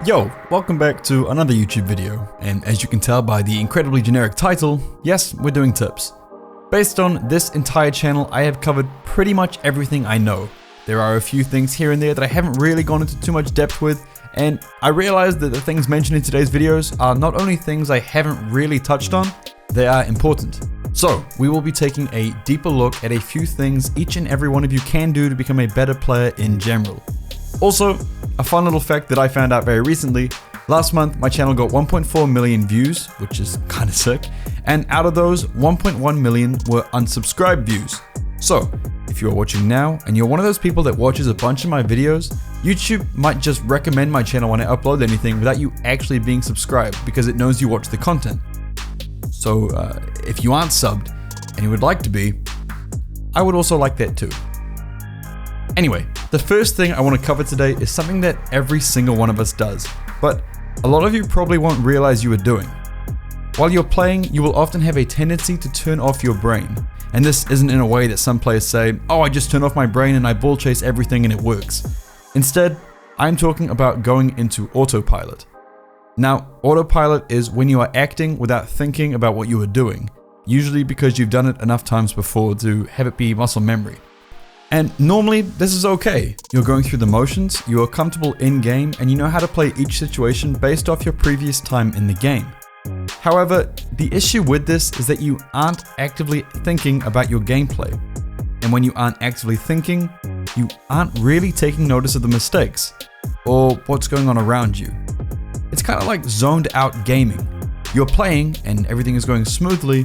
Yo, welcome back to another YouTube video, and as you can tell by the incredibly generic title, yes, we're doing tips. Based on this entire channel, I have covered pretty much everything I know. There are a few things here and there that I haven't really gone into too much depth with, and I realized that the things mentioned in today's videos are not only things I haven't really touched on, they are important. So, we will be taking a deeper look at a few things each and every one of you can do to become a better player in general. Also, a fun little fact that I found out very recently, last month my channel got 1.4 million views, which is kinda sick, and out of those, 1.1 million were unsubscribed views. So, if you're watching now and you're one of those people that watches a bunch of my videos, YouTube might just recommend my channel when I upload anything without you actually being subscribed because it knows you watch the content. So, if you aren't subbed and you would like to be, I would also like that too. Anyway, the first thing I want to cover today is something that every single one of us does, but a lot of you probably won't realize you are doing. While you're playing, you will often have a tendency to turn off your brain. And this isn't in a way that some players say, oh, I just turn off my brain and I ball chase everything and it works. Instead, I'm talking about going into autopilot. Now, autopilot is when you are acting without thinking about what you are doing, usually because you've done it enough times before to have it be muscle memory. And normally, this is okay. You're going through the motions, you are comfortable in-game, and you know how to play each situation based off your previous time in the game. However, the issue with this is that you aren't actively thinking about your gameplay. And when you aren't actively thinking, you aren't really taking notice of the mistakes, or what's going on around you. It's kind of like zoned out gaming. You're playing, and everything is going smoothly,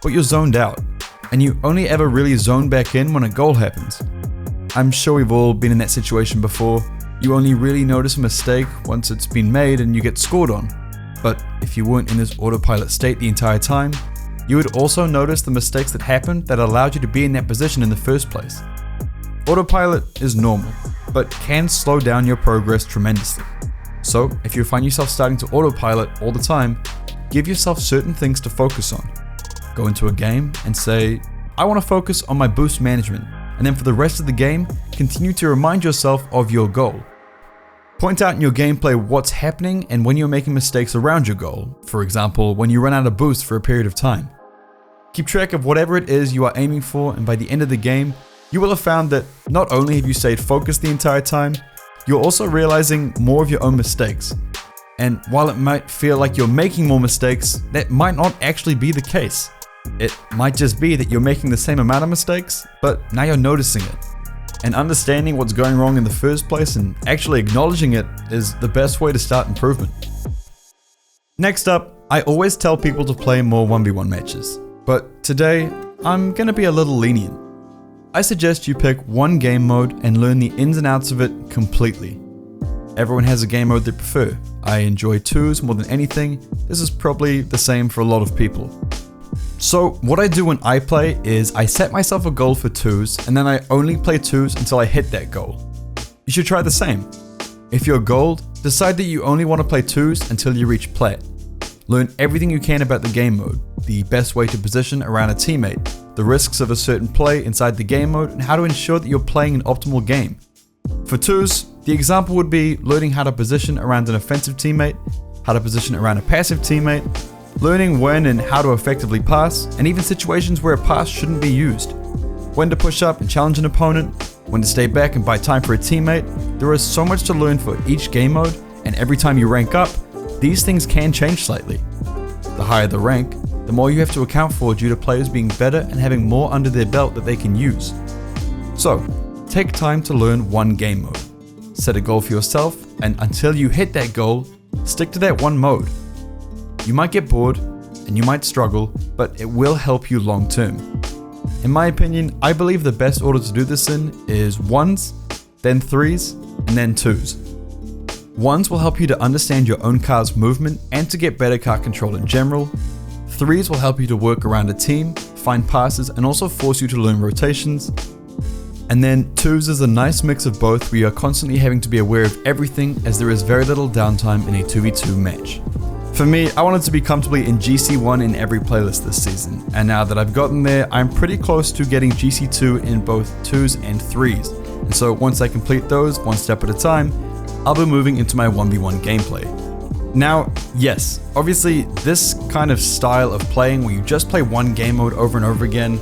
but you're zoned out. And you only ever really zone back in when a goal happens. I'm sure we've all been in that situation before. You only really notice a mistake once it's been made and you get scored on. But if you weren't in this autopilot state the entire time, you would also notice the mistakes that happened that allowed you to be in that position in the first place. Autopilot is normal, but can slow down your progress tremendously. So if you find yourself starting to autopilot all the time, give yourself certain things to focus on. Go into a game and say, I want to focus on my boost management, and then for the rest of the game, continue to remind yourself of your goal. Point out in your gameplay what's happening and when you're making mistakes around your goal, for example, when you run out of boost for a period of time. Keep track of whatever it is you are aiming for, and by the end of the game, you will have found that not only have you stayed focused the entire time, you're also realizing more of your own mistakes. And while it might feel like you're making more mistakes, that might not actually be the case. It might just be that you're making the same amount of mistakes, but now you're noticing it. And understanding what's going wrong in the first place and actually acknowledging it is the best way to start improvement. Next up, I always tell people to play more 1v1 matches, but today I'm gonna be a little lenient. I suggest you pick one game mode and learn the ins and outs of it completely. Everyone has a game mode they prefer. I enjoy twos more than anything. This is probably the same for a lot of people. So what I do when I play is I set myself a goal for twos, and then I only play twos until I hit that goal. You should try the same. If you're gold, decide that you only want to play twos until you reach plat. Learn everything you can about the game mode, the best way to position around a teammate, the risks of a certain play inside the game mode, and how to ensure that you're playing an optimal game. For twos, the example would be learning how to position around an offensive teammate, how to position around a passive teammate, learning when and how to effectively pass, and even situations where a pass shouldn't be used. When to push up and challenge an opponent, when to stay back and buy time for a teammate. There is so much to learn for each game mode, and every time you rank up, these things can change slightly. The higher the rank, the more you have to account for due to players being better and having more under their belt that they can use. So, take time to learn one game mode. Set a goal for yourself, and until you hit that goal, stick to that one mode. You might get bored, and you might struggle, but it will help you long term. In my opinion, I believe the best order to do this in is ones, then threes, and then twos. Ones will help you to understand your own car's movement and to get better car control in general. Threes will help you to work around a team, find passes, and also force you to learn rotations. And then twos is a nice mix of both where you are constantly having to be aware of everything as there is very little downtime in a 2v2 match. For me, I wanted to be comfortably in GC1 in every playlist this season, and now that I've gotten there, I'm pretty close to getting GC2 in both 2s and 3s. And so once I complete those one step at a time, I'll be moving into my 1v1 gameplay. Now, yes, obviously this kind of style of playing where you just play one game mode over and over again,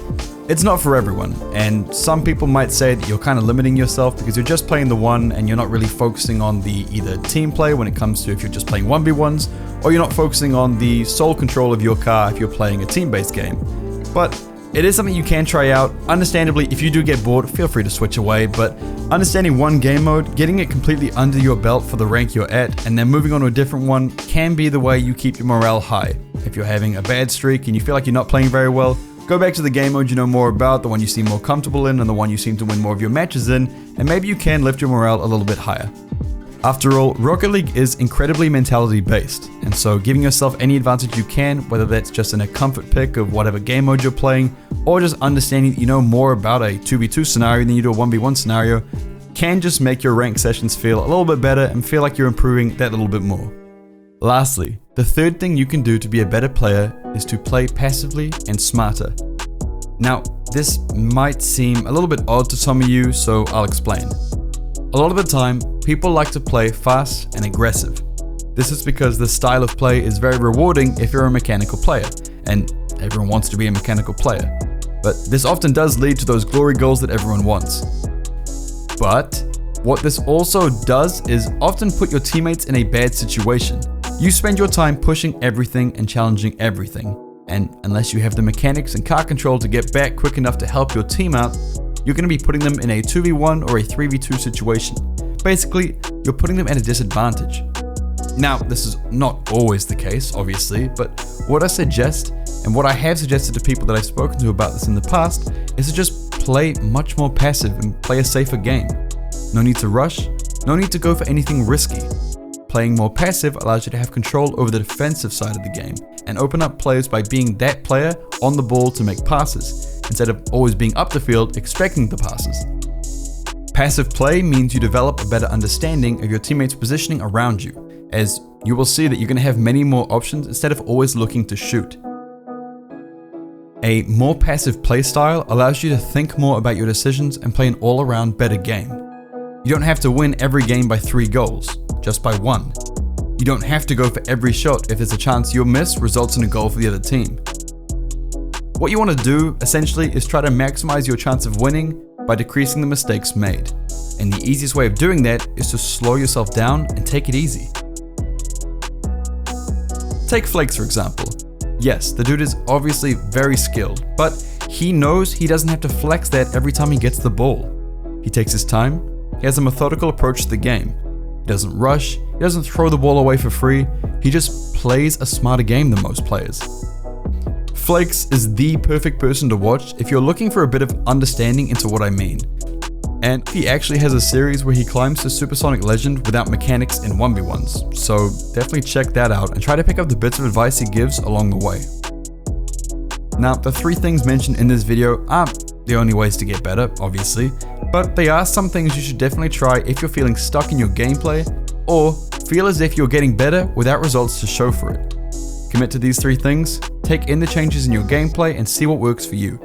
it's not for everyone, and some people might say that you're kind of limiting yourself because you're just playing the one and you're not really focusing on the either team play when it comes to if you're just playing 1v1s, or you're not focusing on the sole control of your car if you're playing a team-based game. But it is something you can try out. Understandably, if you do get bored, feel free to switch away, but understanding one game mode, getting it completely under your belt for the rank you're at, and then moving on to a different one can be the way you keep your morale high. If you're having a bad streak and you feel like you're not playing very well, go back to the game mode you know more about, the one you seem more comfortable in, and the one you seem to win more of your matches in, and maybe you can lift your morale a little bit higher. After all, Rocket League is incredibly mentality based, and so giving yourself any advantage you can, whether that's just in a comfort pick of whatever game mode you're playing, or just understanding that you know more about a 2v2 scenario than you do a 1v1 scenario, can just make your ranked sessions feel a little bit better and feel like you're improving that little bit more. Lastly, the third thing you can do to be a better player is to play passively and smarter. Now, this might seem a little bit odd to some of you, so I'll explain. A lot of the time, people like to play fast and aggressive. This is because the style of play is very rewarding if you're a mechanical player, and everyone wants to be a mechanical player. But this often does lead to those glory goals that everyone wants. But what this also does is often put your teammates in a bad situation. You spend your time pushing everything and challenging everything, and unless you have the mechanics and car control to get back quick enough to help your team out, you're going to be putting them in a 2v1 or a 3v2 situation. Basically, you're putting them at a disadvantage. Now, this is not always the case, obviously, but what I suggest, and what I have suggested to people that I've spoken to about this in the past, is to just play much more passive and play a safer game. No need to rush, no need to go for anything risky. Playing more passive allows you to have control over the defensive side of the game and open up plays by being that player on the ball to make passes, instead of always being up the field expecting the passes. Passive play means you develop a better understanding of your teammates' positioning around you, as you will see that you're going to have many more options instead of always looking to shoot. A more passive play style allows you to think more about your decisions and play an all-around better game. You don't have to win every game by 3 goals, just by 1. You don't have to go for every shot if there's a chance your miss results in a goal for the other team. What you want to do, essentially, is try to maximize your chance of winning by decreasing the mistakes made. And the easiest way of doing that is to slow yourself down and take it easy. Take Flakes for example. Yes, the dude is obviously very skilled, but he knows he doesn't have to flex that every time he gets the ball. He takes his time, he has a methodical approach to the game. He doesn't rush, he doesn't throw the ball away for free, he just plays a smarter game than most players. Flakes is the perfect person to watch if you're looking for a bit of understanding into what I mean. And he actually has a series where he climbs to Supersonic Legend without mechanics in 1v1s, so definitely check that out and try to pick up the bits of advice he gives along the way. Now, the 3 things mentioned in this video aren't the only ways to get better, obviously, but they are some things you should definitely try if you're feeling stuck in your gameplay, or feel as if you're getting better without results to show for it. Commit to these 3 things, take in the changes in your gameplay, and see what works for you.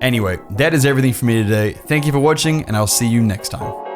Anyway, that is everything for me today. Thank you for watching, and I'll see you next time.